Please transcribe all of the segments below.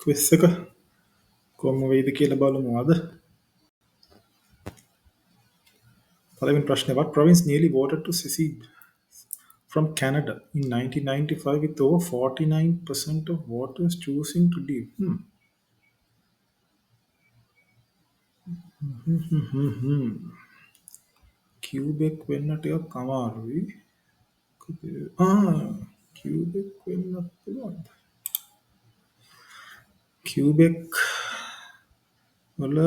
Quiz එක කොහොම වෙයිද කියලා බලමු අද. පළවෙනි ප්‍රශ්නේ, what province nearly voted to secede from Canada in 1995 with over 49% of voters choosing to leave? Quebec වෙන්න ටිකක් අමාරුයි. Quebec වෙන්න පුළුවන්ද? Quebec වල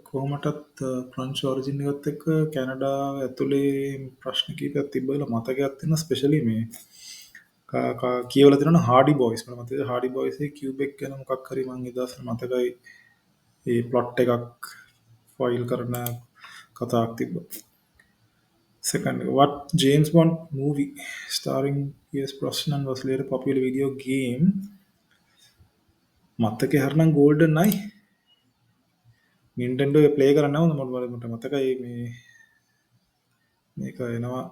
කොහොමටත් ෆ්‍රෙන්ච් ඔරිජින් එකත් එක්ක කැනඩාව ඇතුලේ ප්‍රශ්න කීපයක් තිබ්බලා මතකයක් තියෙනවා, ස්පෙෂලි මේ කියවලා තියෙනවා හාඩි බොයිස්. මට මතකයි හාඩි බොයිස් ඒ කියුබෙක් ගැන මොකක් හරි මං එදාස් මතකයි ඒ ප්ලොට් එකක් ෆයිල් කරන කතාවක් තිබ්බා. Second, what James Bond movie starring Pierce Brosnan was later a popular video game? මතකේ හරිනම් Golden Eye. Nintendo එක ප්ලේ කරන්න ඕන මට මතකයි මේක එනවා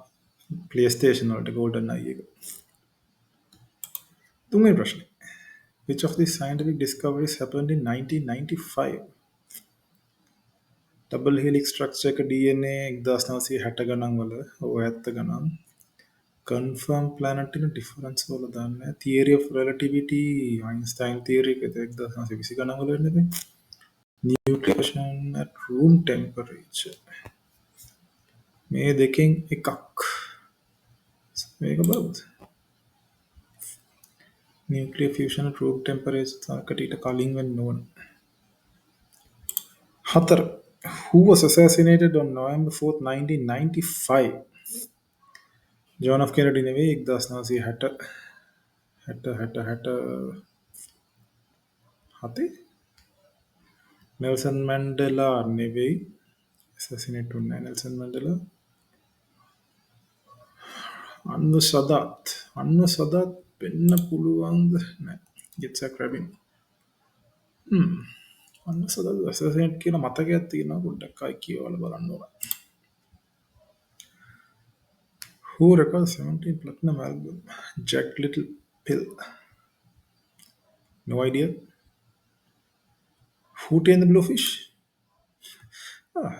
PlayStation වලට Golden Eye එක. තුන්වෙනි ප්‍රශ්නේ. Which of these scientific discoveries happened in 1995? Double helix structure එක DNA 1960 ගණන් වල 70 ගණන්. Confirm planet in difference වල දාන්නේ. Theory of relativity Einstein theory එක 1920 ගණන් වල වෙන්නේ. Nuclear fusion at room temperature. මේ දෙකෙන් එකක්. මේක බලමු. Nuclear fusion at room temperature කට කලින් වෙන්න ඕන. 4. Who was assassinated on November 4th, 1995? John F. Kennedy නෙවෙයි 1960 නෙල්සන් මැන්ඩෙලා නෙවෙයි assassinate වුණේ නෙල්සන් මැන්ඩෙලා. අන්න සදාත් වෙන්න පුළුවන්ද? නෑ. Yitzhak Rabin. අන්න සදාත් assassinate කියන මතකයක් තියෙනවා, පොඩ්ඩක් ආයි කියවලා බලන්න ඕන. Who recorded 17 platinum album? Jack Little Pill. No idea. Hootie and the Blowfish.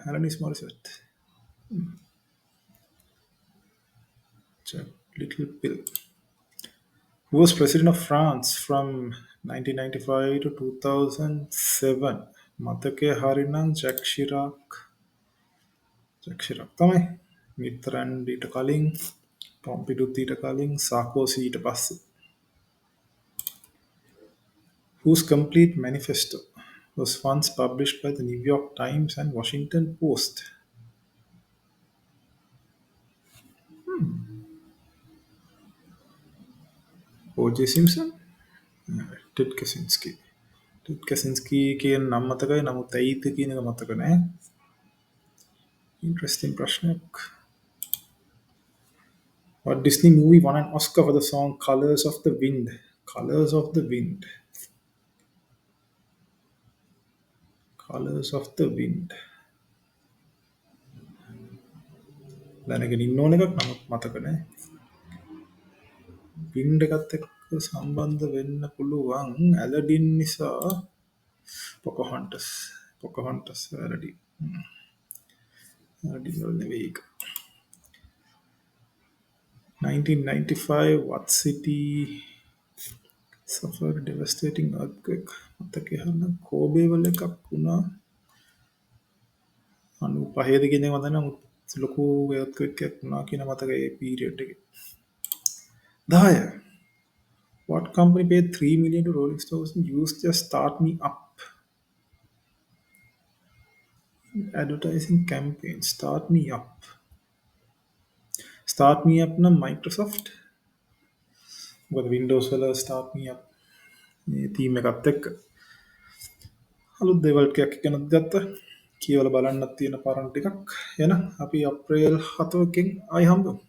Alanis Morissette. Jack Little Pill. Who was president of France from 1995 to 2007? මතකේ හරිනම් jack ශිරාක් තමයි. මිත්‍රන්ඩ් ඊට කලින්, පොම්පිඩුත් ඊට කලින්, සාකෝසි ඊට පස්සේ. Whose complete manifesto was once published by the New York Times and Washington Post? O.J. Simpson? Ted Kaczynski. Ted Kaczynski කියන නම් මතකයි, නමුත් ඇයිද කියන එක මතක නෑ. Interesting ප්‍රශ්නයක්. What Disney movie won an Oscar for the song Colors of the Wind? Colors of the Wind. Colors of the Wind. දැනගෙන ඉන්න ඕන එකක්, නමුත් මතක නෑ. වින්ඩ් එකත් එක්ක සම්බන්ධ වෙන්න පුළුවන්. ඇලඩින් නිසා පොකහොන්ටස් ඇලඩින්. ඇලඩින් වල නෙවෙයි එක. 1995 what city suffered devastating earthquake? මතකේ හරිනම් කෝබේ වල එකක් වුණා. 95 කියන එක මතක නැහැ. ලොකු earthquake එකක් වුණා කියන මතකයි ඒ period එකේ. 10. What company paid $3 million to Rolling Stones and used their Start Me Up advertising campaign? Start Me Up නම් Microsoft. මොකද Windows වල Start Me Up මේ theme එකත් එක්ක අලුත් දේවල් ටිකක් ඉගෙනත් ගත්තා. කියවලා බලන්නත් තියෙන පරණ ටිකක්. එහෙනම් අපි අප්‍රේල් 7 කින් ආයි හම්බෙමු.